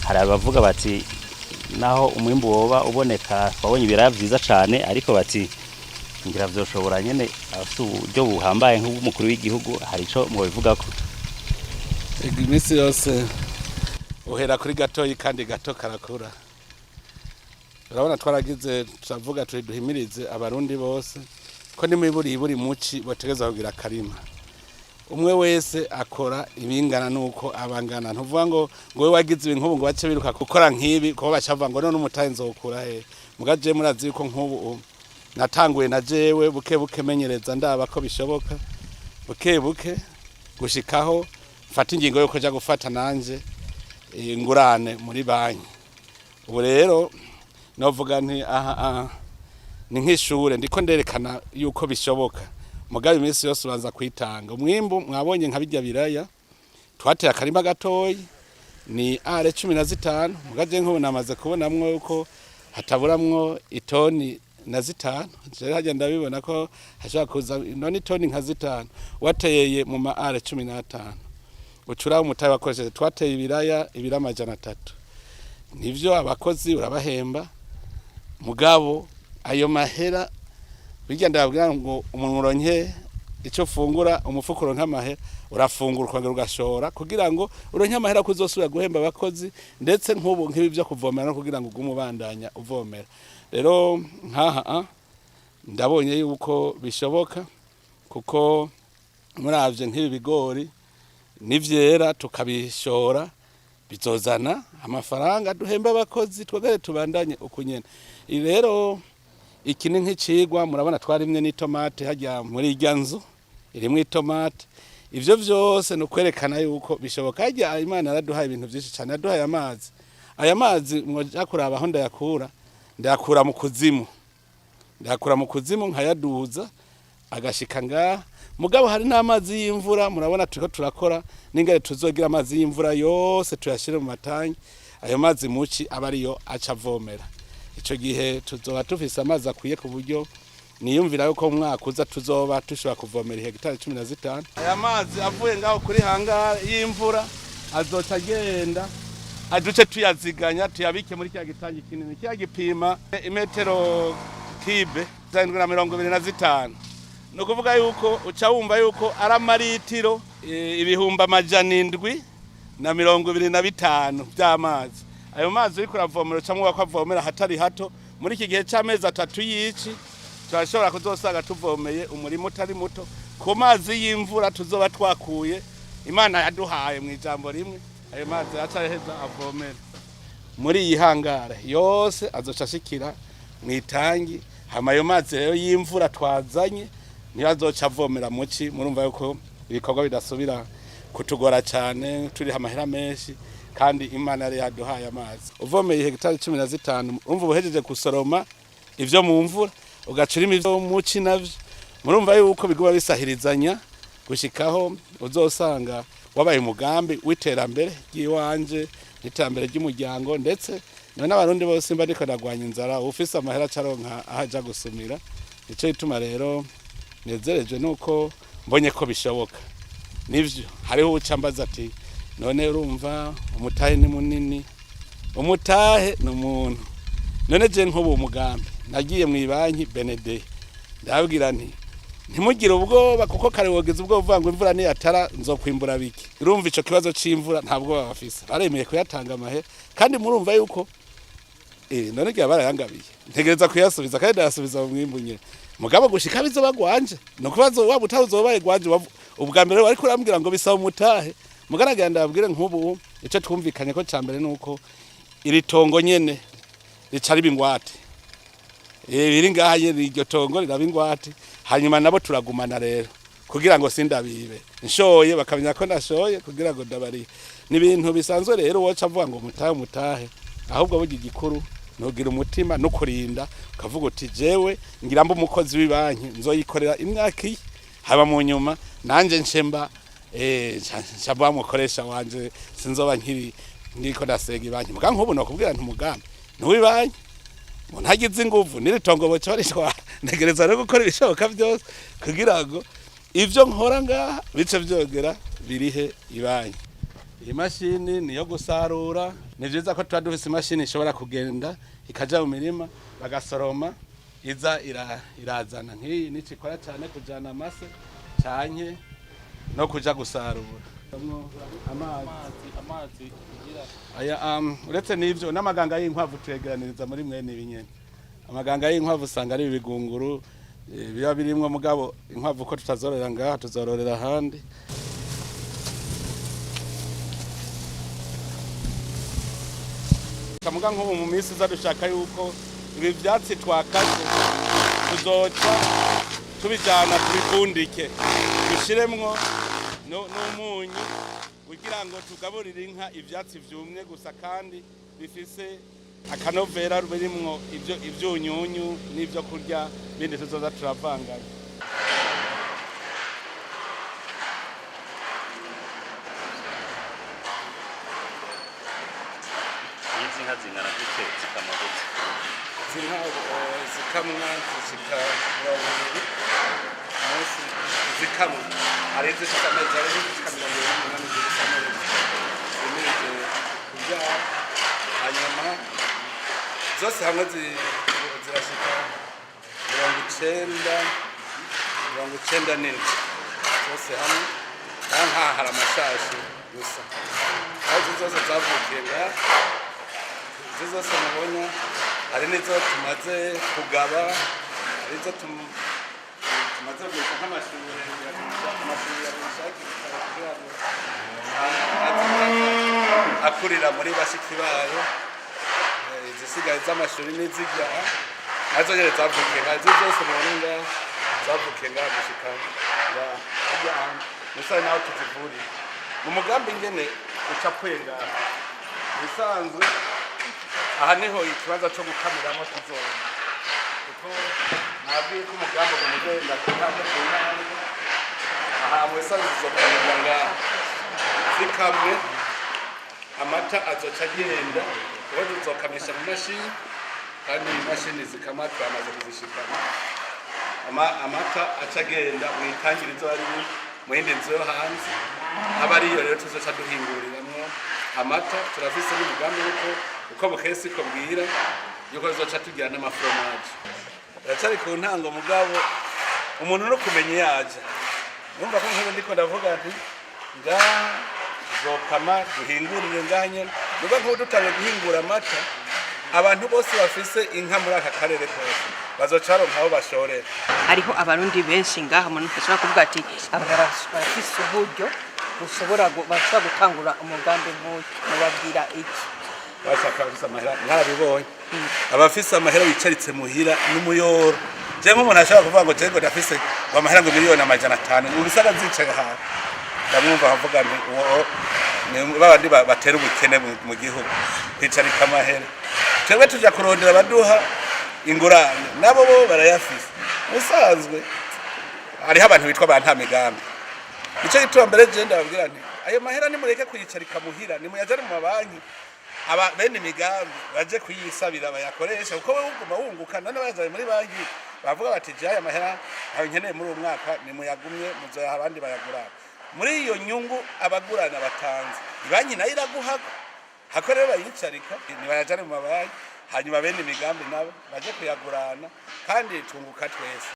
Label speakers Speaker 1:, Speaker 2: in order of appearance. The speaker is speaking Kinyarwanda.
Speaker 1: hari abavuga bati naho umwimbu woba uboneka twabonye ibiraya vyiza cane ariko bati ngira vyoshobora nyene afite uburyo buhambaye nk'umukuru w'igihugu hari ico mu bivugako.
Speaker 2: Iminsi yose uhera kuri gatoyi kandi gato karakura. Urabona twaragize turavuga turi duhimirize abarundi bose ko nimiburi buri muci bategeza kugira karima. Umwe wese akora ibingana nuko abangana ntuvuga ngo we wagize ibintu ngo bace biruka gukora nkibi ko bacavuga ngo none umutahe nzokura he. Mugaje murazi ko nk'ubu natanguye na jewe buke menyereza ndaba ko bishoboka buke gushikaho mfata ingingo yo kuja gufata nanje ingurane muri banki. Ubu rero novuga nti ni nk'ishure ndiko nderekana yuko bishoboka. Mugabe iminsi yose ubanza kwitanga. Umwimbu mwabonye nka bijya biraya twateye akarima gatoyi ni R15. Mugaje nk'ubu namaze kubonamwo uko hataburamwo itoni na zitanu. Je hajya ndabibona ko hashaka kuza none itoni nka zitanu wateye mu ma R15. Ucura umutaye wakoresheje twateye ibiraya ibiramajana 3. Nivyo abakozi urabahemba mugabo ayo mahera bijya ndabwira ngo umuntu uronke ico fungura umufukuro nk'amahera urafungura kwanga ugashora kugira ngo uronke amahera kuzosubira guhemba abakozi ndetse nk'ubu nk'ibi byo kuvomera no kugira ngo ugumubandanya uvomera. Rero nkaha ndabonye yuko bishoboka kuko muravye nk'ibi bigori nivyera tukabishora bizozana amafaranga duhemba abakozi twagare tubandanye ukunyene. Rero iki ni nk'icigwa murabona twarimwe n'itomate hajya muri irya nzu irimwe itomate. Ivyo vyose no kwerekana yuko bishoboka. Hajya Imana araduhaye ibintu byinshi cyane. Yaduhaye amazi. Aya mazi mwaja kuraba aho ndayakura mu kuzimu. Ndakura mu kuzimu nkayaduza agashika ngaha. Mugabo hari n'amazi y'imvura murabona turiko turakora n'ingere tuzogira amazi y'imvura yose tuyashire mu matangi. Ayo mazi muci abariyo aca avomera. Ico gihe tuzoba tufise amazi akwiye ku buryo niyumvira yuko umwaka uza tuzoba tushobora kuvomera hegitari 15. Aya mazi avuye ngaho kuri hangara y'imvura azoca agenda aduce tuyaziganya tuyabike muri cya gitangi kinini cya gipima imetero kibe 725. No kuvuga yuko uca wumva yuko ari amaritiro ibihumbi 725 by'amazi. Ayo mazi uriko uravomera cyangwa kwavomera hatari hato muri iki gihe cy'amezi 3 yici turashobora kuzosanga tuvomeye umurimo utari muto ku mazi y'imvura tuzoba twakuye Imana yaduhaye mu ijambo rimwe. Ayo mazi acareheza avomera muri iyi hangara yose azoca ashikira mu itangi. Hama ayo mazi rero y'imvura twazanye niyo azoca avomera muci. Murumva yuko ibikorwa bidasubira kutugora cyane turi amahera menshi kandi Imana yari yaduhaye amazi. Uvomeye hegitari 15 umva ubuhejeje gusoroma ivyo mu mvura ugacurima ivyo muci navyo. Murumva yuko biguba bisahirizanya gushikaho uzosanga wabaye umugambi w'iterambere ry'iwanje n'iterambere ry'umuryango ndetse n'abarundi bose mba ndiko ndagwanya inzara ufise amahera caronka ahaja gusumira. Ico ituma rero nezereje nuko mbonye ko bishoboka. Nivyo hariho ucambaza ati none urumva umutahe ni munini. Umutahe n'umuntu. None je nk'ubu umugambi nagiye mu ibanki Benede ndabwira nti ntimugire ubwoba kuko kare wogeze ubwo uvuga ngo imvura ni yatara nzokwimbura biki. Urumva ico kibazo c'imvura ntabwo babafise baremeye kuyatanga amahe kandi murumva yuko none giye barayangabiye ntegereza kuyasubiza kandi ndasubiza mu mwimbu nyene. Mugabo gushika bizo bagwanje no kubazo waba utazobaye gwanje ubwa mbere ariko urambwira ngo bisaba umutahe. Mugaragara ndabwire nk'ubu ico twumvikanye ko cyambere nuko iri tongo nyene ricari bingwate. Biri ngahaye iryo tongo rirabingwate hanyuma nabo turagumana rero kugira ngo sindabibe nshoye bakamenya ko nashoye kugira ngo ndabari. Ni ibintu bisanzwe rero woca avuga ngo mutahe ahubwo bugi gikuru nugira umutima no kurinda ukavuga uti jewe ngira mba umukozi w'ibanki nzoyikorera imyaka iyi haba mu nyuma nanje nshemba nshabwa mukoresha wanje sinzoba nkiri ndiko ndasega ibanki. Muga nk'ubu no kubwira nti umugambi ntuwibanki ntagize inguvu niritongo bocorishwa ntegereza no gukora ibishoboka byose kugira ngo ivyo nkora ngaha bice vyogera birihe ibanki. iyi mashini niyo gusarura. Ni vyiza ko tuba dufise imashini ishobora kugenda ikaja mu mirima bagasoroma iza irazana nk'iyi nico ikora cyane kujana amase canke no kuja gusarura. Amazi kugira aya uretse n'ivyo n'amaganga y'inkwavu twegeraniriza muri mwene ibinyene. Amaganga y'inkwavu usanga ari ibigunguru biba birimwo mugabo inkwavu ko tutazororera ngaha tuzororera ahandi. Kamuga nko mu minsi iza dushaka yuko ibi vyatsi twakaze tuzoca tubijana kubipfundike dushiremwo n'umunyu kugira ngo tugaburire inka ivyatsi vyumye gusa kandi bifise akanovera birimwo ivyunyunyu n'ivyo kurya bindi tuzoza turavanganya.
Speaker 1: Izi nka zingana gute zikamwa gute?
Speaker 2: Zinka zikamwa zishika 20 munsi zikamwa ari zishika amezi ari zishika 28 zikamwa zimeze kurya hanyuma zose hamwe zirashika 90 zose hamwe nka hari amashashi gusa aho zose zavukiye ngaha. Zose mubona hari nizo tumaze kugaba, hari nizo tumaze gushaka nk'amashuri akurira muri bashiki bayo. Izisigaye z'amashuri n'izijya nazo nyene zavukiye ngaha. Izo zose mubona ngaha zavukiye ngaha gushika ngaha musari naho tuzivurira mu mugambi ngene ucapuye ngaha bisanzwe. Aha niho ikibazo cyo gukamiramo tuzobona kuko nabwiye ko umugambi umugenda kutamwe kunani. Aha mwesa zizokamira ngaha zikamwe amata azoca agenda uwo tuzokamisha mu mashini kandi imashini zikamata amaze kuzishikana amata aca agenda mwitangirizo ari mu yindi nzu yo hanze. Aba ariyo rero tuzoca duhinguriramwo amata. Turafise n'umugambi uko bukesi ko bwira yuko zoca tugira n'amafromaje. Aracari ku ntango mugabo umuntu no kumenya yaje. Numva ko nk'ubu ndiko ndavuga nti zokama duhingurire nganye. Nuba nko dutanga guhingura amata abantu bose bafise inka muri aka karere kose bazocaro nkaho bashorera.
Speaker 3: Hariho abarundi benshi ngaha umuntu ashobora kuvuga ati barafise uburyo bashobora gutangura umugambi nk'uyu. Mubabwira iki?
Speaker 2: Bashaka amahera ntabibonye. Abafise amahera bicaritse muhira n'umuyoro. Je nk'umuntu ashaka kuvuga ngo jego ndafise amahera ngo miliyoni 500 ubisaga zicaye aha. Ndamwumva avuga nti ni babandi batera ubukene mu gihugu kwicarika amahera. Twebwe tuja kurondera baduha ingurane nabo bo barayafise. Usanzwe hariho abantu bitwa banta migambi. Ico gituma mbere je ndababwira nti ayo mahera nimureke kuyicarika muhira nimuyajane mu mabanki. Aba bene imigambi baje kuyisabira bayakoresha kuko we uguma wungukana n'abazaye muri banki bavuga bati je aya mahera nkeneye muri uwo mwaka nimuyagumye muzoya abandi bayagura. Muri iyo nyungu abagurana batanze ibanki nayo iraguhako hakorera bayicarika nibayajane mu mabanki hanyuma bene imigambi nabo baje kuyagurana kandi tunguka twese.